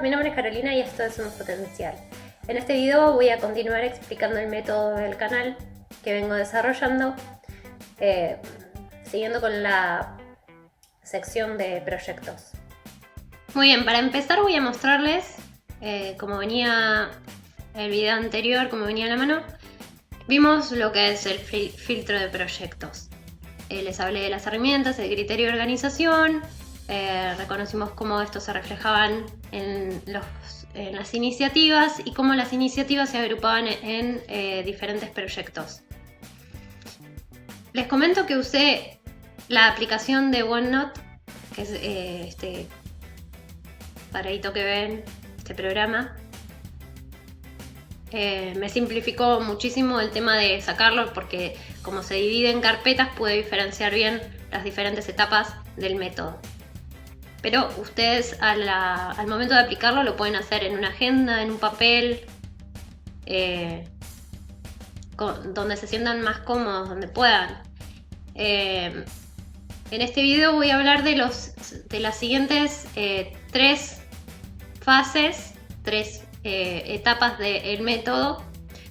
mi nombre es Carolina y esto es Somos Potencial. En este video voy a continuar explicando el método del canal que vengo desarrollando, siguiendo con la sección de proyectos. Muy bien, para empezar voy a mostrarles, como venía el video anterior, como venía a la mano, vimos lo que es el filtro de proyectos. Les hablé de las herramientas, el criterio de organización, reconocimos cómo estos se reflejaban en las iniciativas y cómo las iniciativas se agrupaban en diferentes proyectos. Les comento que usé la aplicación de OneNote, que es este paradito que ven, este programa. Me simplificó muchísimo el tema de sacarlo porque como se divide en carpetas pude diferenciar bien las diferentes etapas del método. Pero ustedes al momento de aplicarlo lo pueden hacer en una agenda, en un papel, donde se sientan más cómodos, donde puedan. En este video voy a hablar de las siguientes tres fases, tres etapas del método,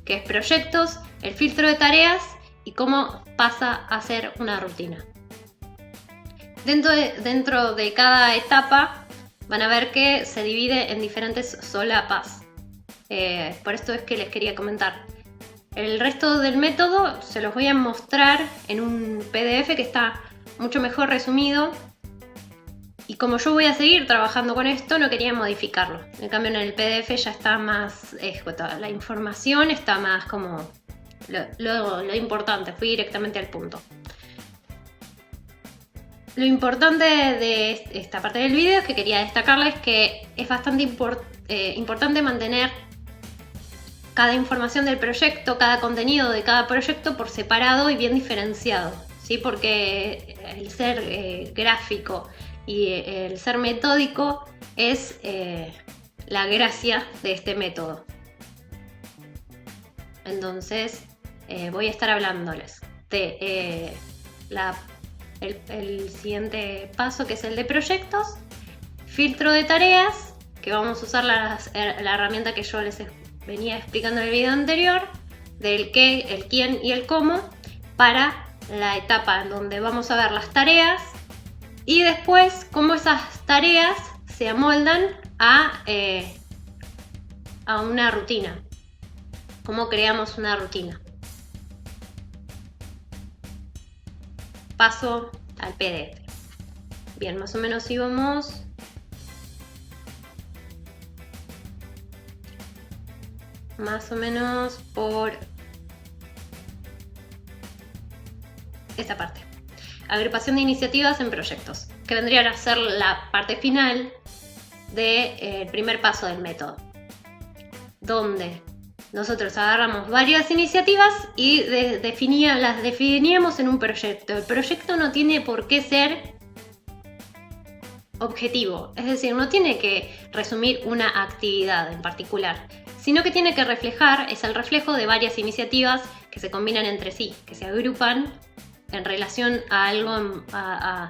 que es proyectos, el filtro de tareas y cómo pasa a ser una rutina. Dentro de cada etapa van a ver que se divide en diferentes solapas. Por esto es que les quería comentar. El resto del método se los voy a mostrar en un PDF que está mucho mejor resumido. Y como yo voy a seguir trabajando con esto, no quería modificarlo. En cambio, en el PDF ya está más escueta. La información está más como lo importante. Fui directamente al punto. Lo importante de esta parte del video que quería destacarles es que es bastante importante mantener cada información del proyecto, cada contenido de cada proyecto por separado y bien diferenciado, ¿sí? Porque el ser gráfico y el ser metódico es la gracia de este método. Entonces voy a estar hablándoles de el siguiente paso, que es el de proyectos, filtro de tareas, que vamos a usar la herramienta que yo les venía explicando en el video anterior, del qué, el quién y el cómo, para la etapa en donde vamos a ver las tareas y después cómo esas tareas se amoldan a una rutina, cómo creamos una rutina. Paso al PDF. Bien, más o menos íbamos más o menos por esta parte. Agrupación de iniciativas en proyectos, que vendría a ser la parte final del primer paso del método, donde nosotros agarramos varias iniciativas y las definíamos en un proyecto. El proyecto no tiene por qué ser objetivo, es decir, no tiene que resumir una actividad en particular, sino que tiene que reflejar, es el reflejo de varias iniciativas que se combinan entre sí, que se agrupan en relación a algo, a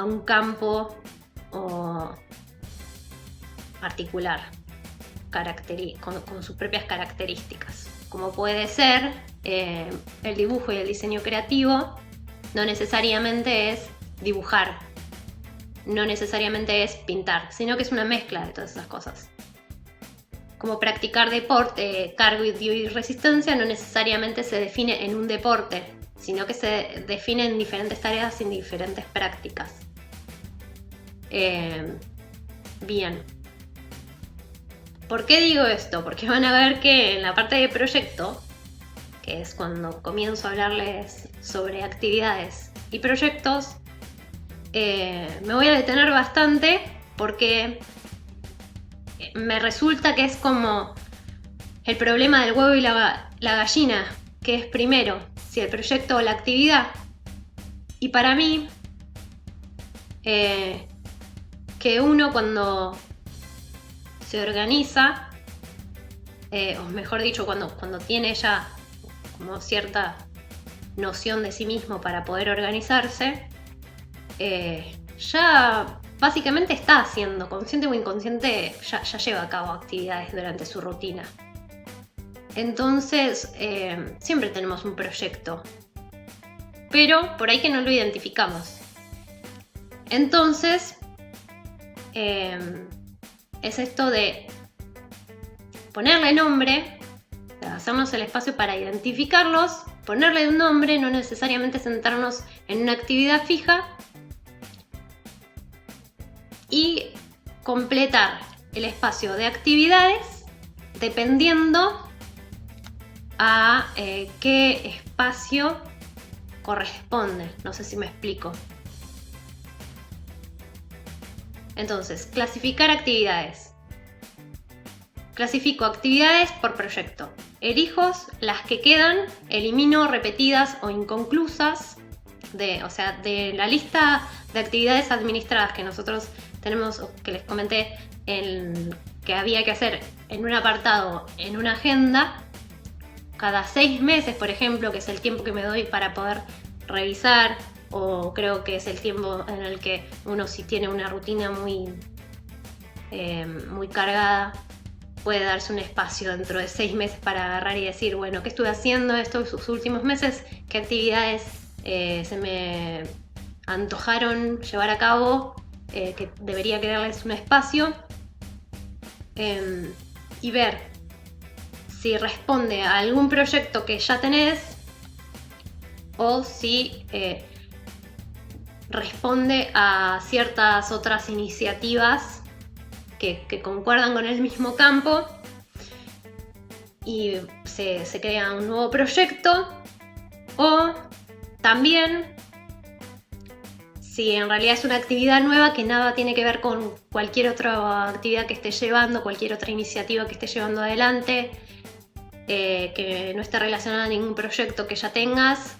un campo o particular, con sus propias características, como puede ser el dibujo y el diseño creativo. No necesariamente es dibujar, no necesariamente es pintar, sino que es una mezcla de todas esas cosas. Como practicar deporte, cardio y resistencia no necesariamente se define en un deporte, sino que se define en diferentes tareas y en diferentes prácticas. Bien. ¿Por qué digo esto? Porque van a ver que en la parte de proyecto, que es cuando comienzo a hablarles sobre actividades y proyectos, me voy a detener bastante porque me resulta que es como el problema del huevo y la gallina, que es primero, si el proyecto o la actividad. Y para mí, que uno cuando se organiza, o mejor dicho, cuando tiene ya como cierta noción de sí mismo para poder organizarse, ya básicamente está haciendo, consciente o inconsciente, ya lleva a cabo actividades durante su rutina. Entonces, siempre tenemos un proyecto, pero por ahí que no lo identificamos. Entonces, es esto de ponerle nombre, hacernos el espacio para identificarlos, ponerle un nombre, no necesariamente sentarnos en una actividad fija, y completar el espacio de actividades dependiendo a qué espacio corresponde. No sé si me explico. Entonces, clasificar actividades. Clasifico actividades por proyecto. Elijo las que quedan, elimino repetidas o inconclusas de la lista de actividades administradas que nosotros tenemos, que les comenté, que había que hacer en un apartado, en una agenda. Cada 6 meses, por ejemplo, que es el tiempo que me doy para poder revisar, o creo que es el tiempo en el que uno, si tiene una rutina muy cargada, puede darse un espacio dentro de 6 meses para agarrar y decir, bueno, ¿qué estuve haciendo estos últimos meses? ¿Qué actividades se me antojaron llevar a cabo? Que debería crearles un espacio, y ver si responde a algún proyecto que ya tenés o si responde a ciertas otras iniciativas que concuerdan con el mismo campo, y se crea un nuevo proyecto. O también, si en realidad es una actividad nueva que nada tiene que ver con cualquier otra actividad que esté llevando, cualquier otra iniciativa que esté llevando adelante, que no esté relacionada a ningún proyecto que ya tengas,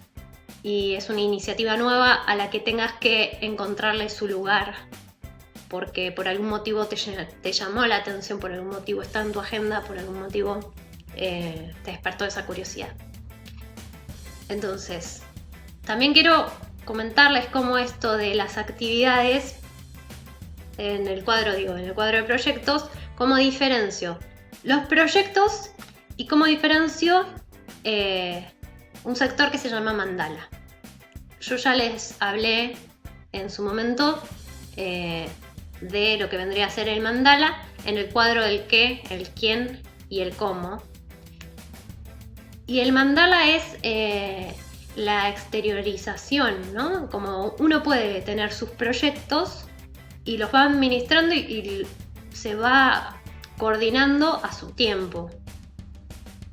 y es una iniciativa nueva a la que tengas que encontrarle su lugar, porque por algún motivo te llamó la atención, por algún motivo está en tu agenda, por algún motivo te despertó esa curiosidad. Entonces, también quiero comentarles cómo esto de las actividades en el cuadro de proyectos, cómo diferencio los proyectos y cómo diferencio un sector que se llama mandala. Yo ya les hablé en su momento de lo que vendría a ser el mandala en el cuadro del qué, el quién y el cómo. Y el mandala es la exteriorización, ¿no? Como uno puede tener sus proyectos y los va administrando y se va coordinando a su tiempo.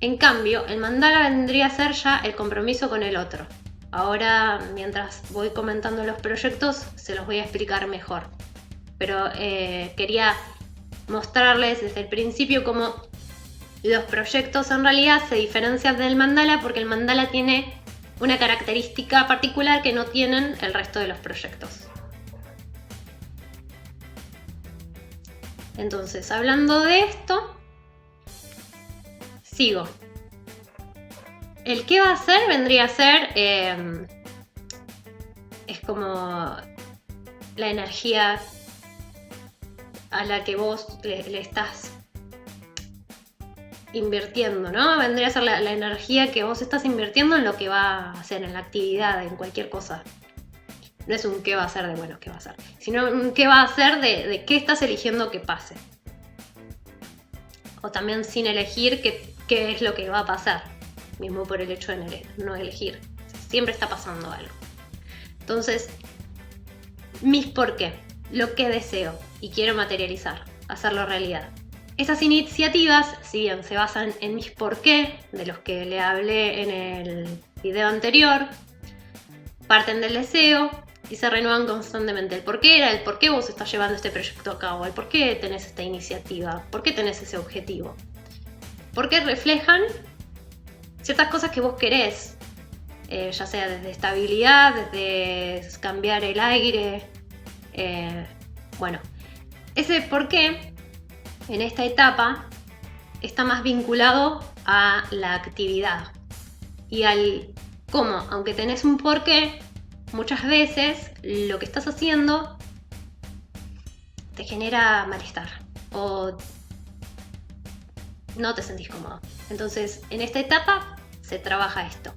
En cambio, el mandala vendría a ser ya el compromiso con el otro. Ahora, mientras voy comentando los proyectos, se los voy a explicar mejor. Pero quería mostrarles desde el principio cómo los proyectos en realidad se diferencian del mandala, porque el mandala tiene una característica particular que no tienen el resto de los proyectos. Entonces, hablando de esto, sigo. El qué va a hacer vendría a ser, es como la energía a la que vos le estás invirtiendo, ¿no? Vendría a ser la energía que vos estás invirtiendo en lo que va a hacer, en la actividad, en cualquier cosa. No es un qué va a hacer de bueno, qué va a hacer, sino un qué va a hacer de qué estás eligiendo que pase. O también sin elegir qué es lo que va a pasar, mismo por el hecho de no elegir. Siempre está pasando algo. Entonces, mis por qué, lo que deseo y quiero materializar, hacerlo realidad. Esas iniciativas, si bien se basan en mis por qué, de los que le hablé en el video anterior, parten del deseo y se renuevan constantemente. El por qué era el por qué vos estás llevando este proyecto a cabo, el por qué tenés esta iniciativa, por qué tenés ese objetivo. Porque reflejan ciertas cosas que vos querés, ya sea desde estabilidad, desde cambiar el aire. Bueno, ese por qué en esta etapa está más vinculado a la actividad y al cómo, aunque tenés un porqué, muchas veces lo que estás haciendo te genera malestar o no te sentís cómodo. Entonces, en esta etapa se trabaja esto.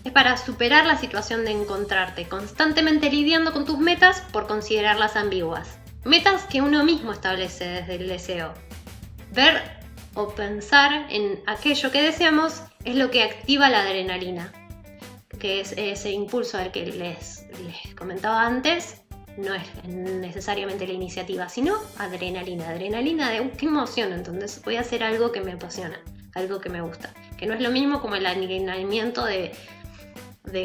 Es para superar la situación de encontrarte constantemente lidiando con tus metas por considerarlas ambiguas. Metas que uno mismo establece desde el deseo. Ver o pensar en aquello que deseamos es lo que activa la adrenalina, que es ese impulso al que les comentaba antes. No es necesariamente la iniciativa, sino adrenalina. Adrenalina de qué emoción, entonces voy a hacer algo que me apasiona, algo que me gusta. Que no es lo mismo como el alineamiento de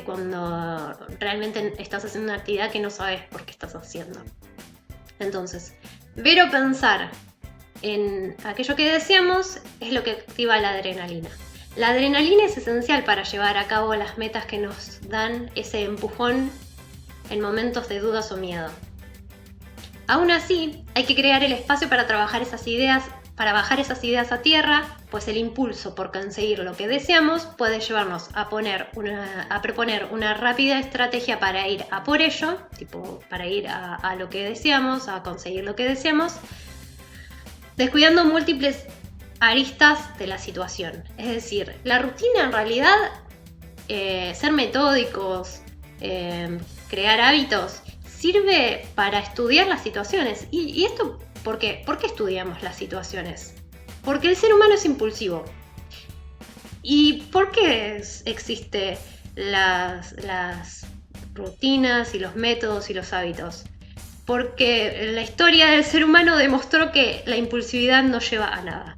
cuando realmente estás haciendo una actividad que no sabes por qué estás haciendo. Entonces, ver o pensar en aquello que deseamos es lo que activa la adrenalina. La adrenalina es esencial para llevar a cabo las metas que nos dan ese empujón en momentos de dudas o miedo. Aún así, hay que crear el espacio para trabajar esas ideas, para bajar esas ideas a tierra, pues el impulso por conseguir lo que deseamos puede llevarnos a proponer una rápida estrategia para ir a por ello, tipo para ir a lo que deseamos, a conseguir lo que deseamos, descuidando múltiples aristas de la situación. Es decir, la rutina en realidad, ser metódicos, crear hábitos, sirve para estudiar las situaciones. ¿Y esto por qué? ¿Por qué estudiamos las situaciones? Porque el ser humano es impulsivo. ¿Y por qué existen las rutinas y los métodos y los hábitos? Porque la historia del ser humano demostró que la impulsividad no lleva a nada.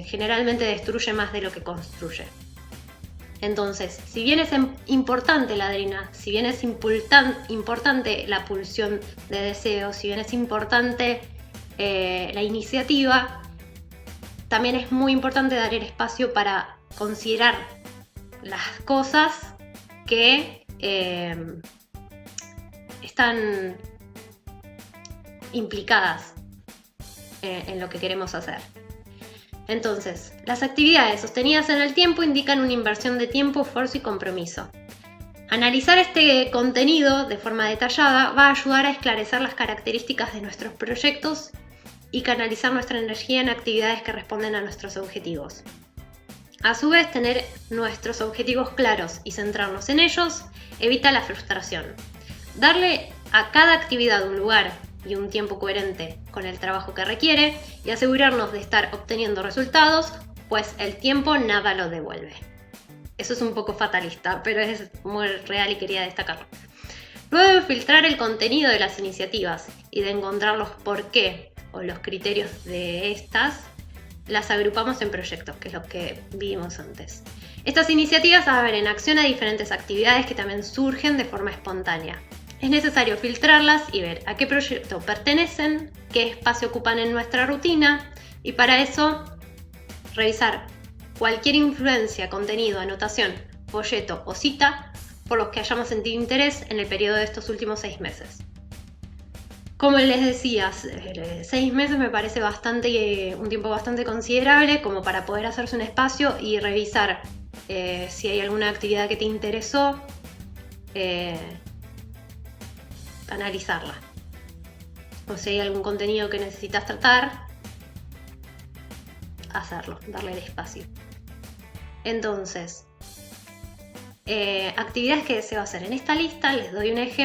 Generalmente destruye más de lo que construye. Entonces, si bien es importante la adrenalina, si bien es importante la pulsión de deseo, si bien es importante la iniciativa, también es muy importante dar el espacio para considerar las cosas que están implicadas en lo que queremos hacer. Entonces, las actividades sostenidas en el tiempo indican una inversión de tiempo, esfuerzo y compromiso. Analizar este contenido de forma detallada va a ayudar a esclarecer las características de nuestros proyectos y canalizar nuestra energía en actividades que responden a nuestros objetivos. A su vez, tener nuestros objetivos claros y centrarnos en ellos evita la frustración. Darle a cada actividad un lugar y un tiempo coherente con el trabajo que requiere y asegurarnos de estar obteniendo resultados, pues el tiempo nada lo devuelve. Eso es un poco fatalista, pero es muy real y quería destacarlo. Luego de filtrar el contenido de las iniciativas y de encontrar los por qué o los criterios de estas, las agrupamos en proyectos, que es lo que vimos antes. Estas iniciativas abren en acción a diferentes actividades que también surgen de forma espontánea. Es necesario filtrarlas y ver a qué proyecto pertenecen, qué espacio ocupan en nuestra rutina y para eso revisar cualquier influencia, contenido, anotación, folleto o cita por los que hayamos sentido interés en el periodo de estos últimos 6 meses. Como les decía, 6 meses me parece un tiempo bastante considerable como para poder hacerse un espacio y revisar si hay alguna actividad que te interesó, analizarla. O si hay algún contenido que necesitas tratar, hacerlo, darle el espacio. Entonces, actividades que deseo hacer. En esta lista les doy un ejemplo